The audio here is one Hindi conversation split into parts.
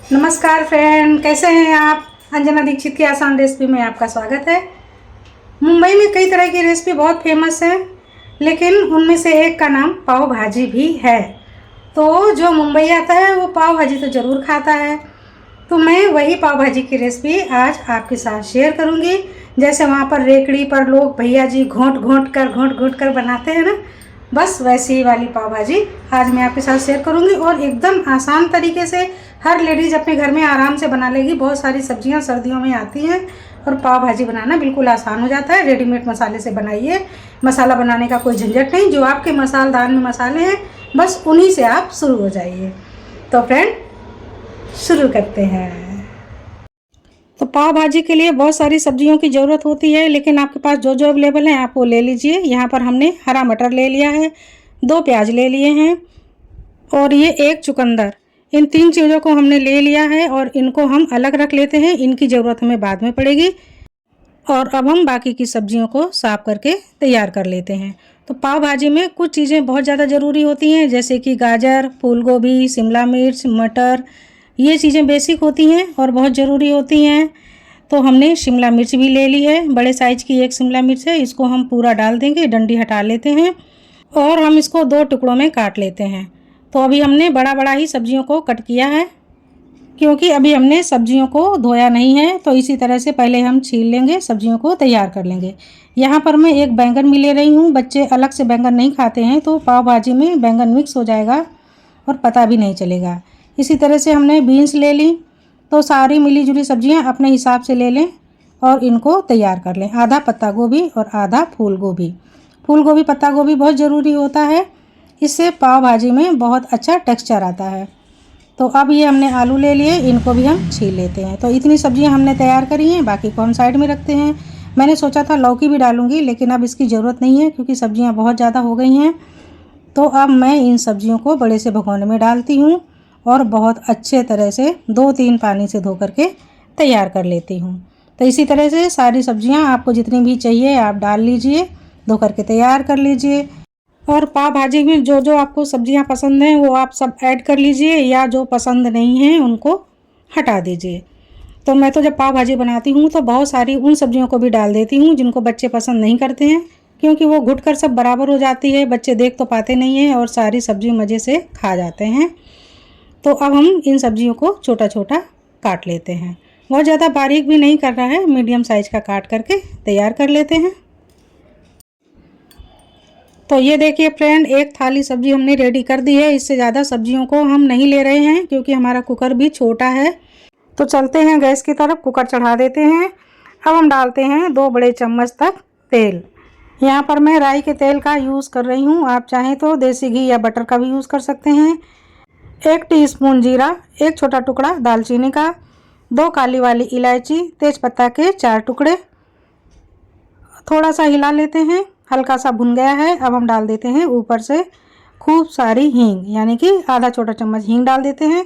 नमस्कार फ्रेंड, कैसे हैं आप। अंजना दीक्षित की आसान रेसिपी में आपका स्वागत है। मुंबई में कई तरह की रेसिपी बहुत फेमस है, लेकिन उनमें से एक का नाम पाव भाजी भी है। तो जो मुंबई आता है वो पाव भाजी तो ज़रूर खाता है। तो मैं वही पाव भाजी की रेसिपी आज आपके साथ शेयर करूंगी। जैसे वहाँ पर रेकड़ी पर लोग भैया जी घोंट घोंट कर बनाते हैं ना, बस वैसी वाली पाव भाजी आज मैं आपके साथ शेयर करूंगी। और एकदम आसान तरीके से हर लेडीज़ अपने घर में आराम से बना लेगी। बहुत सारी सब्जियां सर्दियों में आती हैं और पाव भाजी बनाना बिल्कुल आसान हो जाता है। रेडीमेड मसाले से बनाइए, मसाला बनाने का कोई झंझट नहीं। जो आपके मसालेदान में मसाले हैं बस उन्हीं से आप शुरू हो जाइए। तो फ्रेंड शुरू करते हैं। तो पाव भाजी के लिए बहुत सारी सब्जियों की ज़रूरत होती है, लेकिन आपके पास जो जो अवेलेबल है आप वो ले लीजिए। यहाँ पर हमने हरा मटर ले लिया है, 2 प्याज ले लिए हैं और ये 1 चुकंदर। इन 3 चीज़ों को हमने ले लिया है और इनको हम अलग रख लेते हैं। इनकी ज़रूरत हमें बाद में पड़ेगी। और अब हम बाकी की सब्जियों को साफ़ करके तैयार कर लेते हैं। तो पाव भाजी में कुछ चीज़ें बहुत ज़्यादा ज़रूरी होती हैं, जैसे कि गाजर, फूल गोभी, शिमला मिर्च, मटर। ये चीज़ें बेसिक होती हैं और बहुत ज़रूरी होती हैं। तो हमने शिमला मिर्च भी ले ली है, बड़े साइज़ की 1 शिमला मिर्च है। इसको हम पूरा डाल देंगे, डंडी हटा लेते हैं और हम इसको 2 टुकड़ों में काट लेते हैं। तो अभी हमने बड़ा बड़ा ही सब्जियों को कट किया है, क्योंकि अभी हमने सब्जियों को धोया नहीं है। तो इसी तरह से पहले हम छील लेंगे, सब्जियों को तैयार कर लेंगे। यहाँ पर मैं 1 बैंगन भी ले रही हूँ। बच्चे अलग से बैंगन नहीं खाते हैं, तो पाव भाजी में बैंगन मिक्स हो जाएगा और पता भी नहीं चलेगा। इसी तरह से हमने बीन्स ले ली। तो सारी मिली जुली सब्जियाँ अपने हिसाब से ले लें और इनको तैयार कर लें। आधा पत्ता गोभी और आधा फूल गोभी। फूल गोभी पत्ता गोभी बहुत ज़रूरी होता है, इससे पाव भाजी में बहुत अच्छा टेक्सचर आता है। तो अब ये हमने आलू ले लिए, इनको भी हम छील लेते हैं। तो इतनी सब्जियां हमने तैयार करी हैं, बाकी को हम साइड में रखते हैं। मैंने सोचा था लौकी भी डालूंगी, लेकिन अब इसकी ज़रूरत नहीं है क्योंकि सब्जियां बहुत ज़्यादा हो गई हैं। तो अब मैं इन सब्जियों को बड़े से भगोने में डालती हूँ और बहुत अच्छे तरह से 2-3 पानी से धो करके तैयार कर लेती हूँ। तो इसी तरह से सारी सब्जियाँ आपको जितनी भी चाहिए आप डाल लीजिए, धो करके तैयार कर लीजिए। और पाव भाजी में जो जो आपको सब्जियां पसंद हैं वो आप सब ऐड कर लीजिए, या जो पसंद नहीं हैं उनको हटा दीजिए। तो मैं तो जब पाव भाजी बनाती हूँ तो बहुत सारी उन सब्जियों को भी डाल देती हूँ जिनको बच्चे पसंद नहीं करते हैं, क्योंकि वो घुट कर सब बराबर हो जाती है। बच्चे देख तो पाते नहीं हैं और सारी सब्जी मज़े से खा जाते हैं। तो अब हम इन सब्जियों को छोटा छोटा काट लेते हैं। बहुत ज़्यादा बारीक भी नहीं करना है, मीडियम साइज़ का काट करके तैयार कर लेते हैं। तो ये देखिए फ्रेंड, 1 थाली सब्जी हमने रेडी कर दी है। इससे ज़्यादा सब्जियों को हम नहीं ले रहे हैं क्योंकि हमारा कुकर भी छोटा है। तो चलते हैं गैस की तरफ, कुकर चढ़ा देते हैं। अब हम डालते हैं 2 बड़े चम्मच तक तेल। यहाँ पर मैं राई के तेल का यूज़ कर रही हूँ, आप चाहें तो देसी घी या बटर का भी यूज़ कर सकते हैं। 1 टीस्पून जीरा, 1 छोटा टुकड़ा दालचीनी का, 2 काली वाली इलायची, तेज़पत्ता के 4 टुकड़े। थोड़ा सा हिला लेते हैं, हल्का सा भुन गया है। अब हम डाल देते हैं ऊपर से खूब सारी हींग, यानी कि आधा छोटा चम्मच हींग डाल देते हैं।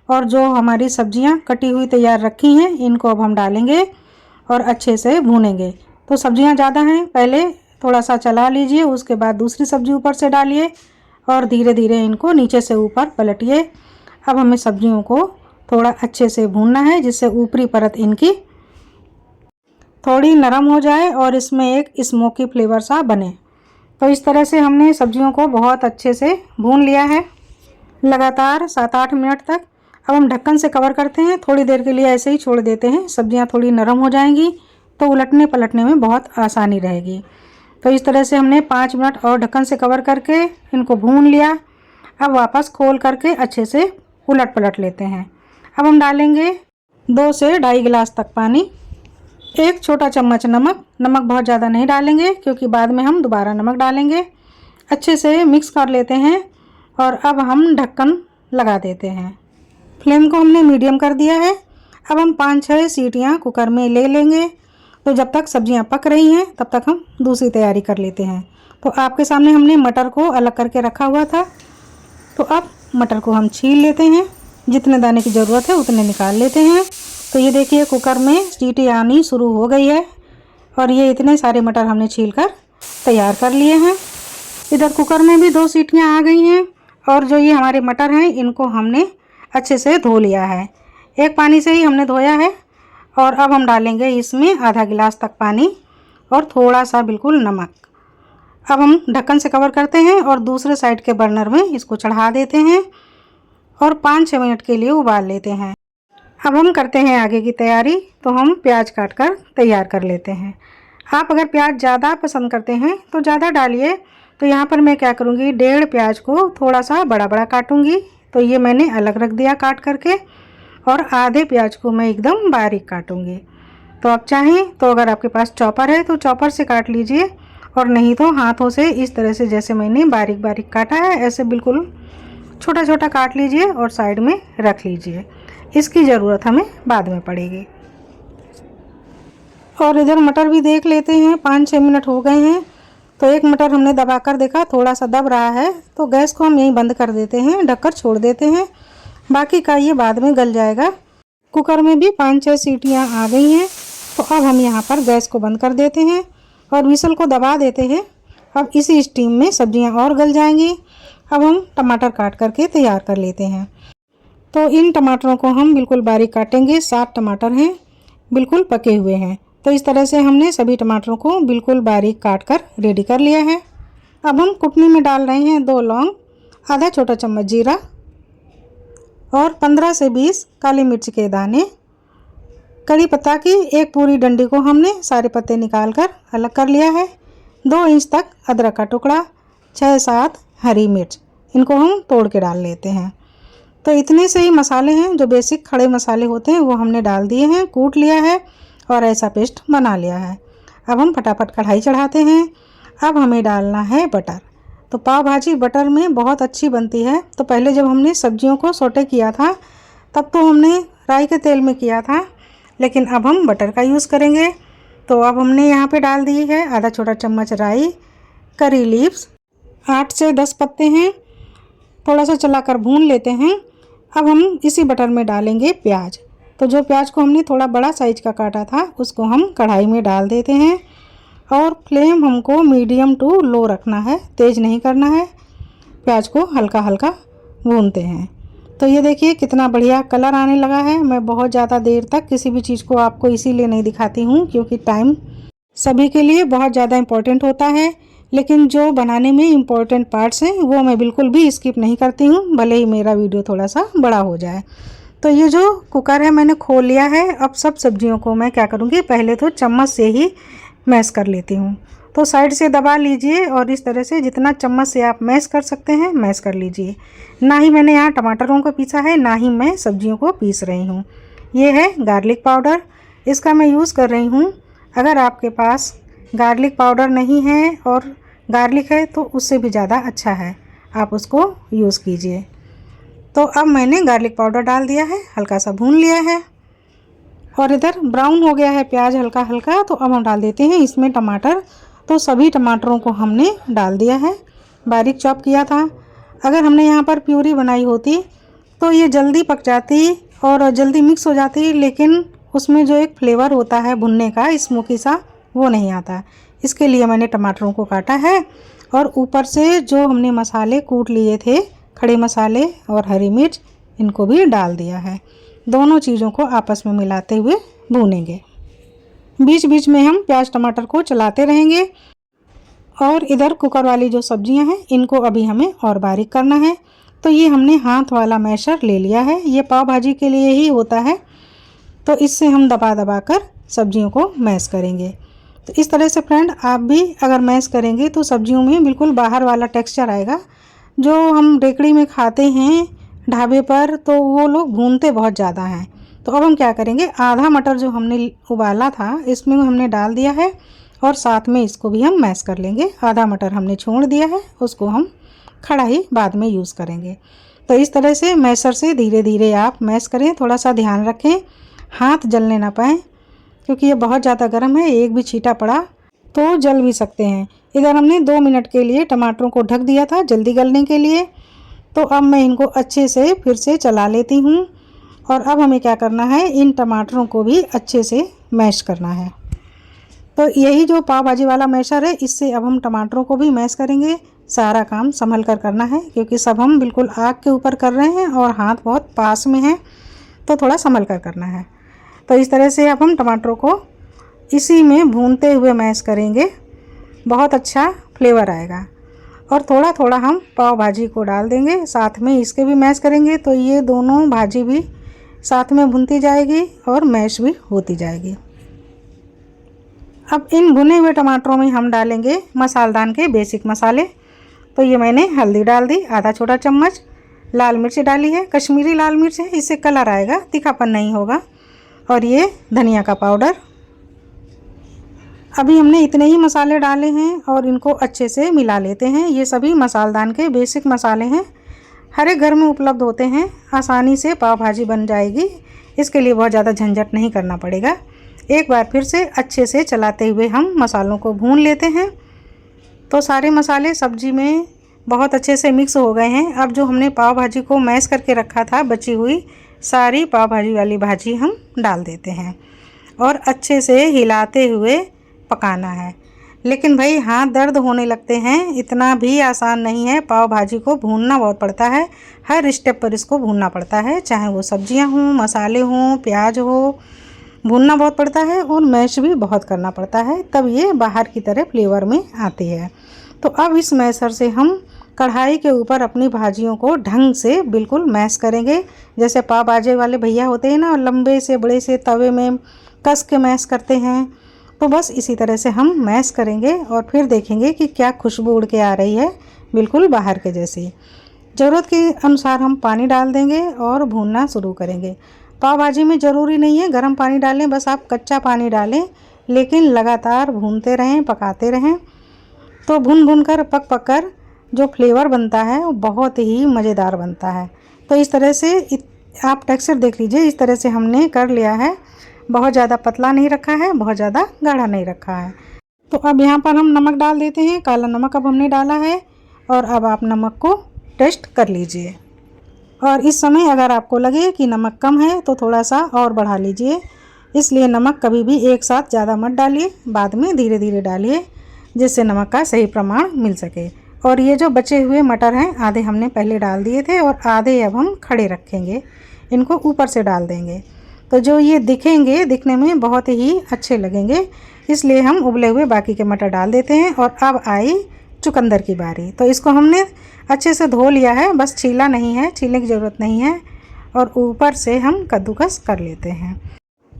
और जो हमारी सब्जियां कटी हुई तैयार रखी हैं इनको अब हम डालेंगे और अच्छे से भूनेंगे। तो सब्जियां ज़्यादा हैं, पहले थोड़ा सा चला लीजिए, उसके बाद दूसरी सब्जी ऊपर से डालिए और धीरे धीरे इनको नीचे से ऊपर पलटिए। अब हमें सब्जियों को थोड़ा अच्छे से भूनना है, जिससे ऊपरी परत इनकी थोड़ी नरम हो जाए और इसमें एक स्मोकी फ्लेवर सा बने। तो इस तरह से हमने सब्जियों को बहुत अच्छे से भून लिया है, लगातार 7-8 मिनट तक। अब हम ढक्कन से कवर करते हैं, थोड़ी देर के लिए ऐसे ही छोड़ देते हैं। सब्जियां थोड़ी नरम हो जाएंगी तो उलटने पलटने में बहुत आसानी रहेगी। तो इस तरह से हमने 5 मिनट और ढक्कन से कवर करके इनको भून लिया। अब वापस खोल करके अच्छे से उलट पलट लेते हैं। अब हम डालेंगे 2 से 2.5 गिलास तक पानी, 1 छोटा चम्मच नमक। नमक बहुत ज़्यादा नहीं डालेंगे क्योंकि बाद में हम दोबारा नमक डालेंगे। अच्छे से मिक्स कर लेते हैं और अब हम ढक्कन लगा देते हैं। फ्लेम को हमने मीडियम कर दिया है। अब हम 5-6 सीटियां कुकर में ले लेंगे। तो जब तक सब्जियां पक रही हैं तब तक हम दूसरी तैयारी कर लेते हैं। तो आपके सामने हमने मटर को अलग करके रखा हुआ था, तो अब मटर को हम छील लेते हैं। जितने दाने की ज़रूरत है उतने निकाल लेते हैं। तो ये देखिए कुकर में सीटी आनी शुरू हो गई है और ये इतने सारे मटर हमने छीलकर तैयार कर लिए हैं। इधर कुकर में भी 2 सीटियां आ गई हैं और जो ये हमारे मटर हैं इनको हमने अच्छे से धो लिया है। एक पानी से ही हमने धोया है। और अब हम डालेंगे इसमें आधा गिलास तक पानी और थोड़ा सा बिल्कुल नमक। अब हम ढक्कन से कवर करते हैं और दूसरे साइड के बर्नर में इसको चढ़ा देते हैं और 5-6 मिनट के लिए उबाल लेते हैं। अब हम करते हैं आगे की तैयारी। तो हम प्याज काट कर तैयार कर लेते हैं। आप अगर प्याज ज़्यादा पसंद करते हैं तो ज़्यादा डालिए। तो यहाँ पर मैं क्या करूँगी, 1.5 प्याज को थोड़ा सा बड़ा बड़ा काटूँगी। तो ये मैंने अलग रख दिया काट करके। और आधे प्याज को मैं एकदम बारीक काटूँगी। तो आप चाहें तो अगर आपके पास चॉपर है तो चॉपर से काट लीजिए, और नहीं तो हाथों से इस तरह से जैसे मैंने बारीक बारीक काटा है ऐसे बिल्कुल छोटा छोटा काट लीजिए और साइड में रख लीजिए। इसकी ज़रूरत हमें बाद में पड़ेगी। और इधर मटर भी देख लेते हैं, 5-6 मिनट हो गए हैं। तो एक मटर हमने दबा कर देखा, थोड़ा सा दब रहा है। तो गैस को हम यहीं बंद कर देते हैं, ढककर छोड़ देते हैं। बाकी का ये बाद में गल जाएगा। कुकर में भी 5-6 सीटियाँ आ गई हैं। तो अब हम यहाँ पर गैस को बंद कर देते हैं और व्हिसल को दबा देते हैं। अब इसी स्टीम में सब्जियाँ और गल जाएंगी। अब हम टमाटर काट करके तैयार कर लेते हैं। तो इन टमाटरों को हम बिल्कुल बारीक काटेंगे। 7 टमाटर हैं, बिल्कुल पके हुए हैं। तो इस तरह से हमने सभी टमाटरों को बिल्कुल बारीक काट कर रेडी कर लिया है। अब हम कुटनी में डाल रहे हैं 2 लौंग, आधा छोटा चम्मच जीरा और 15 से 20 काली मिर्च के दाने। कड़ी पत्ता की एक पूरी डंडी को हमने सारे पत्ते निकाल कर अलग कर लिया है। 2 इंच तक अदरक का टुकड़ा, 6-7 हरी मिर्च, इनको हम तोड़ के डाल लेते हैं। तो इतने से ही मसाले हैं, जो बेसिक खड़े मसाले होते हैं वो हमने डाल दिए हैं, कूट लिया है और ऐसा पेस्ट बना लिया है। अब हम फटाफट कढ़ाई चढ़ाते हैं। अब हमें डालना है बटर। तो पाव भाजी बटर में बहुत अच्छी बनती है। तो पहले जब हमने सब्जियों को सोटे किया था तब तो हमने राई के तेल में किया था, लेकिन अब हम बटर का यूज़ करेंगे। तो अब हमने यहाँ पे डाल दी है आधा छोटा चम्मच राई, करी लीव्स 8 से 10 पत्ते हैं, थोड़ा सा चलाकर भून लेते हैं। अब हम इसी बटर में डालेंगे प्याज। तो जो प्याज को हमने थोड़ा बड़ा साइज का काटा था उसको हम कढ़ाई में डाल देते हैं और फ्लेम हमको मीडियम टू लो रखना है, तेज़ नहीं करना है। प्याज को हल्का हल्का भूनते हैं। तो ये देखिए कितना बढ़िया कलर आने लगा है। मैं बहुत ज़्यादा देर तक किसी भी चीज़ को आपको इसीलिए नहीं दिखाती हूँ क्योंकि टाइम सभी के लिए बहुत ज़्यादा इम्पोर्टेंट होता है, लेकिन जो बनाने में इम्पोर्टेंट पार्ट्स हैं वो मैं बिल्कुल भी स्किप नहीं करती हूँ, भले ही मेरा वीडियो थोड़ा सा बड़ा हो जाए। तो ये जो कुकर है मैंने खोल लिया है। अब सब सब्जियों को मैं क्या करूँगी, पहले तो चम्मच से ही मैश कर लेती हूँ। तो साइड से दबा लीजिए और इस तरह से जितना चम्मच से आप मैश कर सकते हैं मैश कर लीजिए। ना ही मैंने यहाँ टमाटरों को पीसा है, ना ही मैं सब्जियों को पीस रही हूँ। ये है गार्लिक पाउडर, इसका मैं यूज़ कर रही हूँ। अगर आपके पास गार्लिक पाउडर नहीं है और गार्लिक है तो उससे भी ज़्यादा अच्छा है, आप उसको यूज़ कीजिए। तो अब मैंने गार्लिक पाउडर डाल दिया है, हल्का सा भून लिया है और इधर ब्राउन हो गया है प्याज हल्का हल्का। तो अब हम डाल देते हैं इसमें टमाटर। तो सभी टमाटरों को हमने डाल दिया है, बारीक चॉप किया था। अगर हमने यहाँ पर प्यूरी बनाई होती तो ये जल्दी पक जाती और जल्दी मिक्स हो जाती, लेकिन उसमें जो एक फ्लेवर होता है भुनने का स्मोकी सा, वो नहीं आता। इसके लिए मैंने टमाटरों को काटा है और ऊपर से जो हमने मसाले कूट लिए थे, खड़े मसाले और हरी मिर्च, इनको भी डाल दिया है। दोनों चीज़ों को आपस में मिलाते हुए भूनेंगे। बीच बीच में हम प्याज टमाटर को चलाते रहेंगे। और इधर कुकर वाली जो सब्जियां हैं इनको अभी हमें और बारीक करना है। तो ये हमने हाथ वाला मैशर ले लिया है, ये पाव भाजी के लिए ही होता है। तो इससे हम दबा दबा कर सब्जियों को मैश करेंगे। तो इस तरह से फ्रेंड आप भी अगर मैश करेंगे तो सब्जियों में बिल्कुल बाहर वाला टेक्सचर आएगा। जो हम रेकड़ी में खाते हैं ढाबे पर तो वो लोग भूनते बहुत ज़्यादा हैं। तो अब हम क्या करेंगे, आधा मटर जो हमने उबाला था इसमें हमने डाल दिया है और साथ में इसको भी हम मैश कर लेंगे। आधा मटर हमने छोड़ दिया है, उसको हम खड़ा ही बाद में यूज़ करेंगे। तो इस तरह से मैशर से धीरे धीरे आप मैश करें। थोड़ा सा ध्यान रखें हाथ जलने ना पाए, क्योंकि ये बहुत ज़्यादा गर्म है, एक भी छींटा पड़ा तो जल भी सकते हैं। इधर हमने 2 मिनट के लिए टमाटरों को ढक दिया था जल्दी गलने के लिए। तो अब मैं इनको अच्छे से फिर से चला लेती हूँ और अब हमें क्या करना है, इन टमाटरों को भी अच्छे से मैश करना है। तो यही जो पाव भाजी वाला मैशर है, इससे अब हम टमाटरों को भी मैश करेंगे। सारा काम संभल कर करना है क्योंकि सब हम बिल्कुल आग के ऊपर कर रहे हैं और हाथ बहुत पास में है। तो थोड़ा संभल कर करना है। तो इस तरह से अब हम टमाटरों को इसी में भूनते हुए मैश करेंगे, बहुत अच्छा फ्लेवर आएगा। और थोड़ा थोड़ा हम पाव भाजी को डाल देंगे, साथ में इसके भी मैश करेंगे, तो ये दोनों भाजी भी साथ में भुनती जाएगी और मैश भी होती जाएगी। अब इन भुने हुए टमाटरों में हम डालेंगे मसालदान के बेसिक मसाले। तो ये मैंने हल्दी डाल दी, आधा छोटा चम्मच। लाल मिर्च डाली है, कश्मीरी लाल मिर्च है, इससे कलर आएगा, तीखापन नहीं होगा। और ये धनिया का पाउडर। अभी हमने इतने ही मसाले डाले हैं और इनको अच्छे से मिला लेते हैं। ये सभी मसालदान के बेसिक मसाले हैं, हर एक घर में उपलब्ध होते हैं, आसानी से पाव भाजी बन जाएगी। इसके लिए बहुत ज़्यादा झंझट नहीं करना पड़ेगा। एक बार फिर से अच्छे से चलाते हुए हम मसालों को भून लेते हैं। तो सारे मसाले सब्जी में बहुत अच्छे से मिक्स हो गए हैं। अब जो हमने पाव भाजी को मैश करके रखा था, बची हुई सारी पाव भाजी वाली भाजी हम डाल देते हैं और अच्छे से हिलाते हुए पकाना है। लेकिन भाई हाथ दर्द होने लगते हैं, इतना भी आसान नहीं है। पाव भाजी को भूनना बहुत पड़ता है, हर स्टेप पर इसको भूनना पड़ता है, चाहे वो सब्जियां हों, मसाले हों, प्याज हो, भूनना बहुत पड़ता है और मैश भी बहुत करना पड़ता है, तब ये बाहर की तरह फ्लेवर में आती है। तो अब इस मैशर से हम कढ़ाई के ऊपर अपनी भाजियों को ढंग से बिल्कुल मैश करेंगे। जैसे पाव भाजी वाले भैया होते हैं ना, लंबे से बड़े से तवे में कस के मैश करते हैं, तो बस इसी तरह से हम मैश करेंगे और फिर देखेंगे कि क्या खुशबू उड़ के आ रही है, बिल्कुल बाहर के जैसी। ज़रूरत के अनुसार हम पानी डाल देंगे और भूनना शुरू करेंगे। पाव भाजी में ज़रूरी नहीं है गर्म पानी डालें, बस आप कच्चा पानी डालें, लेकिन लगातार भूनते रहें, पकाते रहें। तो भून भून कर पक पक कर जो फ्लेवर बनता है वो बहुत ही मज़ेदार बनता है। तो इस तरह से आप टेक्सचर देख लीजिए, इस तरह से हमने कर लिया है। बहुत ज़्यादा पतला नहीं रखा है, बहुत ज़्यादा गाढ़ा नहीं रखा है। तो अब यहाँ पर हम नमक डाल देते हैं। काला नमक अब हमने डाला है और अब आप नमक को टेस्ट कर लीजिए। और इस समय अगर आपको लगे कि नमक कम है तो थोड़ा सा और बढ़ा लीजिए। इसलिए नमक कभी भी एक साथ ज़्यादा मत डालिए, बाद में धीरे धीरे डालिए, जिससे नमक का सही प्रमाण मिल सके। और ये जो बचे हुए मटर हैं, आधे हमने पहले डाल दिए थे और आधे अब हम खड़े रखेंगे, इनको ऊपर से डाल देंगे। तो जो ये दिखेंगे, दिखने में बहुत ही अच्छे लगेंगे, इसलिए हम उबले हुए बाकी के मटर डाल देते हैं। और अब आई चुकंदर की बारी। तो इसको हमने अच्छे से धो लिया है, बस छीला नहीं है, छीलने की ज़रूरत नहीं है। और ऊपर से हम कद्दूकस कर लेते हैं।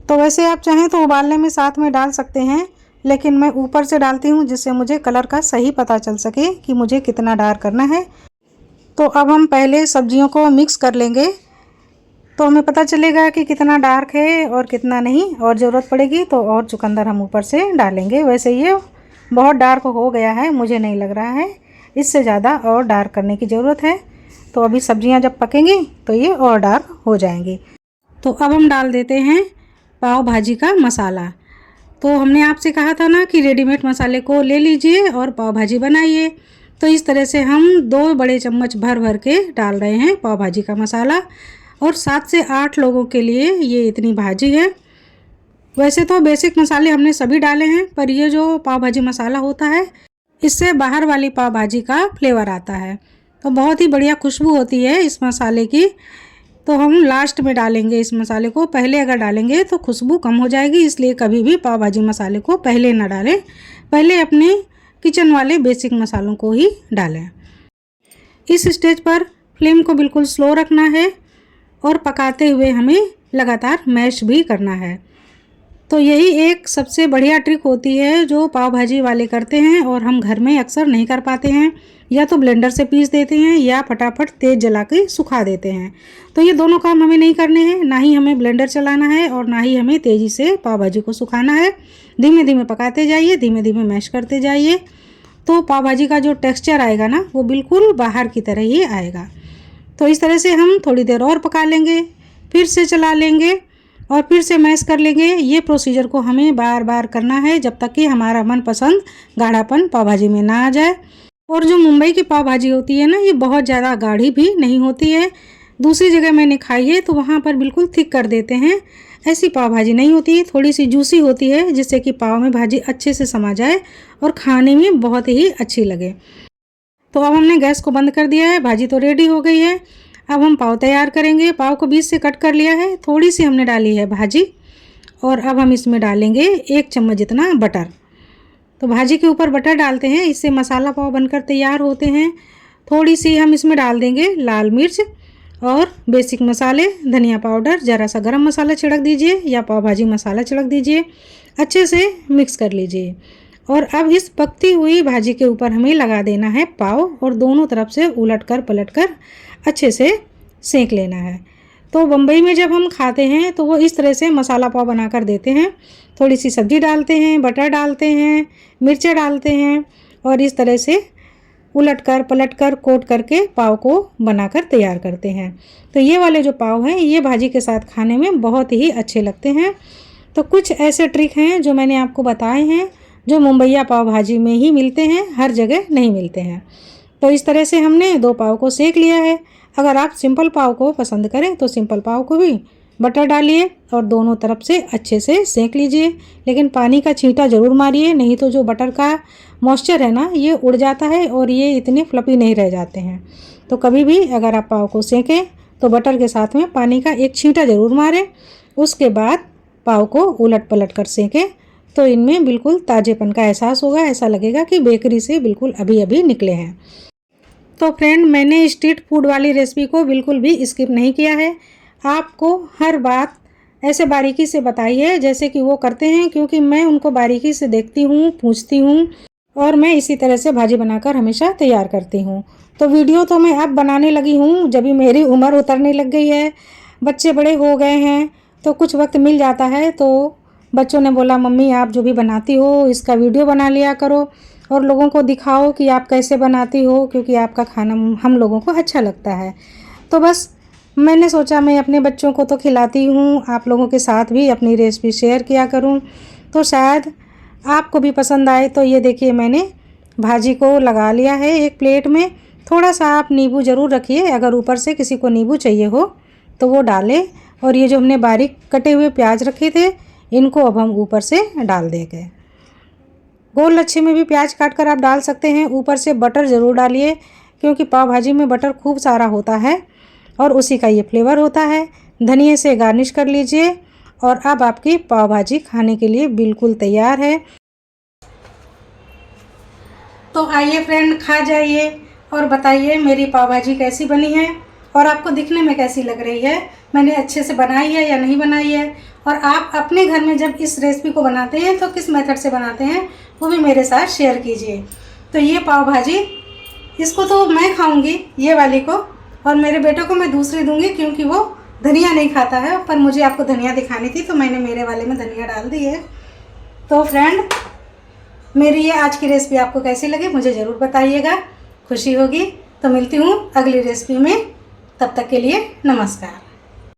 तो वैसे आप चाहें तो उबालने में साथ में डाल सकते हैं, लेकिन मैं ऊपर से डालती हूँ जिससे मुझे कलर का सही पता चल सके कि मुझे कितना डार्क करना है। तो अब हम पहले सब्जियों को मिक्स कर लेंगे, तो हमें पता चलेगा कि कितना डार्क है और कितना नहीं। और ज़रूरत पड़ेगी तो और चुकंदर हम ऊपर से डालेंगे। वैसे ये बहुत डार्क हो गया है, मुझे नहीं लग रहा है इससे ज़्यादा और डार्क करने की ज़रूरत है। तो अभी सब्जियां जब पकेंगी तो ये और डार्क हो जाएंगी। तो अब हम डाल देते हैं पाव भाजी का मसाला। तो हमने आपसे कहा था ना कि रेडीमेड मसाले को ले लीजिए और पाव भाजी बनाइए। तो इस तरह से हम 2 बड़े चम्मच भर भर के डाल रहे हैं पाव भाजी का मसाला। और 7 से 8 लोगों के लिए ये इतनी भाजी है। वैसे तो बेसिक मसाले हमने सभी डाले हैं, पर ये जो पाव भाजी मसाला होता है, इससे बाहर वाली पाव भाजी का फ्लेवर आता है। तो बहुत ही बढ़िया खुशबू होती है इस मसाले की। तो हम लास्ट में डालेंगे इस मसाले को, पहले अगर डालेंगे तो खुशबू कम हो जाएगी, इसलिए कभी भी पाव भाजी मसाले को पहले ना डालें, पहले अपने किचन वाले बेसिक मसालों को ही डालें। इस स्टेज पर फ्लेम को बिल्कुल स्लो रखना है और पकाते हुए हमें लगातार मैश भी करना है। तो यही एक सबसे बढ़िया ट्रिक होती है जो पाव भाजी वाले करते हैं और हम घर में अक्सर नहीं कर पाते हैं। या तो ब्लेंडर से पीस देते हैं या फटाफट तेज़ जला के सुखा देते हैं। तो ये दोनों काम हमें नहीं करने हैं, ना ही हमें ब्लेंडर चलाना है और ना ही हमें तेज़ी से पाव भाजी को सुखाना है। धीमे धीमे पकाते जाइए, धीमे धीमे मैश करते जाइए, तो पाव भाजी का जो टेक्स्चर आएगा ना, वो बिल्कुल बाहर की तरह ही आएगा। तो इस तरह से हम थोड़ी देर और पका लेंगे, फिर से चला लेंगे और फिर से मैश कर लेंगे। ये प्रोसीजर को हमें बार बार करना है जब तक कि हमारा मनपसंद गाढ़ापन पाव भाजी में ना आ जाए। और जो मुंबई की पाव भाजी होती है ना, ये बहुत ज़्यादा गाढ़ी भी नहीं होती है। दूसरी जगह मैंने खाई है तो वहाँ पर बिल्कुल थिक कर देते हैं, ऐसी पाव भाजी नहीं होती, थोड़ी सी जूसी होती है, जिससे कि पाव में भाजी अच्छे से समा जाए और खाने में बहुत ही अच्छी लगे। तो अब हमने गैस को बंद कर दिया है, भाजी तो रेडी हो गई है। अब हम पाव तैयार करेंगे। पाव को बीच से कट कर लिया है, थोड़ी सी हमने डाली है भाजी और अब हम इसमें डालेंगे 1 चम्मच जितना बटर। तो भाजी के ऊपर बटर डालते हैं, इससे मसाला पाव बनकर तैयार होते हैं। थोड़ी सी हम इसमें डाल देंगे लाल मिर्च और बेसिक मसाले, धनिया पाउडर, ज़रा सा गरम मसाला छिड़क दीजिए या पाव भाजी मसाला छिड़क दीजिए। अच्छे से मिक्स कर लीजिए और अब इस पकती हुई भाजी के ऊपर हमें लगा देना है पाव और दोनों तरफ से उलटकर पलटकर अच्छे से सेंक लेना है। तो बम्बई में जब हम खाते हैं तो वो इस तरह से मसाला पाव बनाकर देते हैं। थोड़ी सी सब्ज़ी डालते हैं, बटर डालते हैं, मिर्चें डालते हैं और इस तरह से उलटकर पलटकर कोट करके पाव को बनाकर तैयार करते हैं। तो ये वाले जो पाव हैं ये भाजी के साथ खाने में बहुत ही अच्छे लगते हैं। तो कुछ ऐसे ट्रिक हैं जो मैंने आपको बताए हैं जो मुंबईया पाव भाजी में ही मिलते हैं, हर जगह नहीं मिलते हैं। तो इस तरह से हमने 2 पाव को सेक लिया है। अगर आप सिंपल पाव को पसंद करें तो सिंपल पाव को भी बटर डालिए और दोनों तरफ से अच्छे से सेक लीजिए, लेकिन पानी का छींटा ज़रूर मारिए, नहीं तो जो बटर का मॉइस्चर है ना ये उड़ जाता है और ये इतने फ्लफी नहीं रह जाते हैं। तो कभी भी अगर आप पाव को सेकें तो बटर के साथ में पानी का एक छींटा ज़रूर मारें। उसके बाद पाव को उलट पलट कर सेकें तो इनमें बिल्कुल ताज़ेपन का एहसास होगा, ऐसा लगेगा कि बेकरी से बिल्कुल अभी अभी निकले हैं। तो फ्रेंड, मैंने स्ट्रीट फूड वाली रेसिपी को बिल्कुल भी स्किप नहीं किया है। आपको हर बात ऐसे बारीकी से बताई है जैसे कि वो करते हैं, क्योंकि मैं उनको बारीकी से देखती हूँ, पूछती हूँ और मैं इसी तरह से भाजी बनाकर हमेशा तैयार करती हूँ। तो वीडियो तो मैं अब बनाने लगी हूँ जब भी मेरी उम्र उतरने लग गई है, बच्चे बड़े हो गए हैं तो कुछ वक्त मिल जाता है। तो बच्चों ने बोला मम्मी आप जो भी बनाती हो इसका वीडियो बना लिया करो और लोगों को दिखाओ कि आप कैसे बनाती हो, क्योंकि आपका खाना हम लोगों को अच्छा लगता है। तो बस मैंने सोचा मैं अपने बच्चों को तो खिलाती हूँ, आप लोगों के साथ भी अपनी रेसिपी शेयर किया करूँ तो शायद आपको भी पसंद आए। तो ये देखिए मैंने भाजी को लगा लिया है एक प्लेट में। थोड़ा सा आप नींबू ज़रूर रखिए, अगर ऊपर से किसी को नींबू चाहिए हो तो वो डालें। और ये जो हमने बारीक कटे हुए प्याज रखे थे इनको अब हम ऊपर से डाल देंगे। गोल लच्छे में भी प्याज काट कर आप डाल सकते हैं। ऊपर से बटर ज़रूर डालिए, क्योंकि पाव भाजी में बटर खूब सारा होता है और उसी का ये फ्लेवर होता है। धनिए से गार्निश कर लीजिए और अब आपकी पाव भाजी खाने के लिए बिल्कुल तैयार है। तो आइए फ्रेंड, खा जाइए और बताइए मेरी पाव भाजी कैसी बनी है और आपको दिखने में कैसी लग रही है, मैंने अच्छे से बनाई है या नहीं बनाई है। और आप अपने घर में जब इस रेसिपी को बनाते हैं तो किस मेथड से बनाते हैं वो भी मेरे साथ शेयर कीजिए। तो ये पाव भाजी इसको तो मैं खाऊंगी ये वाली को, और मेरे बेटे को मैं दूसरी दूंगी क्योंकि वो धनिया नहीं खाता है, पर मुझे आपको धनिया दिखानी थी तो मैंने मेरे वाले में धनिया डाल दी है। तो फ्रेंड, मेरी ये आज की रेसिपी आपको कैसी लगी मुझे ज़रूर बताइएगा, खुशी होगी। तो मिलती हूँ अगली रेसिपी में, तब तक के लिए नमस्कार।